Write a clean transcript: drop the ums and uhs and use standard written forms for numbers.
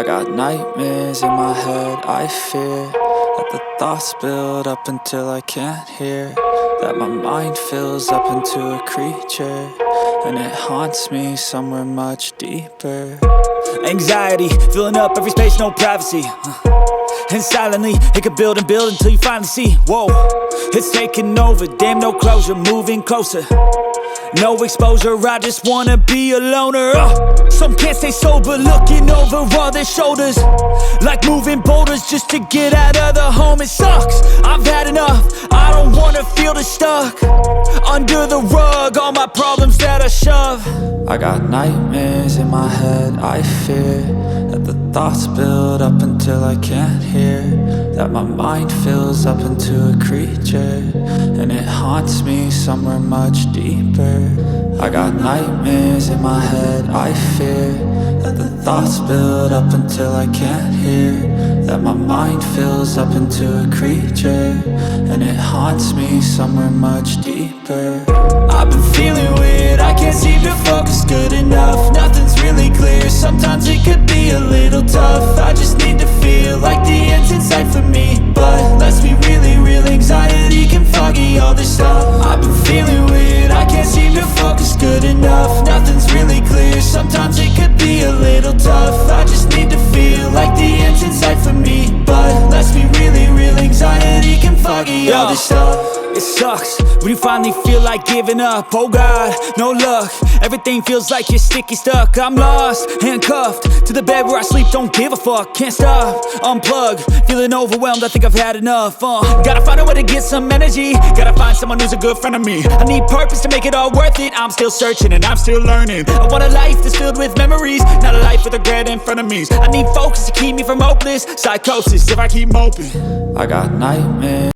I got nightmares in my head, I fear that the thoughts build up until I can't hear, that my mind fills up into a creature, and it haunts me somewhere much deeper. Anxiety, filling up every space, no privacy. And silently, it could build and build until you finally see, whoa, it's taking over, damn no closure, moving closer. No exposure, I just wanna be a loner. Some can't stay sober, looking over all their shoulders, like moving boulders just to get out of the home. It sucks, I've had enough, I don't wanna feel the stuck under the rug, all my problems that I shove. I got nightmares in my head, I fear that the thoughts build up until I can't hear, that my mind fills up into a creature, and it haunts me somewhere much deeper. I got nightmares in my head, I fear that the thoughts build up until I can't hear, that my mind fills up into a creature, and it haunts me somewhere much deeper. I've been feeling weird, I can't seem to focus good enough. Nothing's really clear, sometimes it could be a little tough. I just need to feel like the end's in sight for me, but let's be really real, anxiety can foggy all this stuff. I've been feeling weird, I can't seem to focus good enough. Nothing's really clear, sometimes it could be a little tough. I just need to feel like the end's in sight for me, but let's be really real, anxiety can foggy all this stuff. It sucks when you finally feel like giving up. Oh God, no luck, everything feels like you're sticky stuck. I'm lost, handcuffed to the bed where I sleep, don't give a fuck. Can't stop, unplug, feeling overwhelmed, I think I've had enough. Gotta find a way to get some energy, gotta find someone who's a good friend of me. I need purpose to make it all worth it, I'm still searching and I'm still learning. I want a life that's filled with memories, not a life with regret and frenemies. I need focus to keep me from hopeless psychosis if I keep moping. I got nightmares.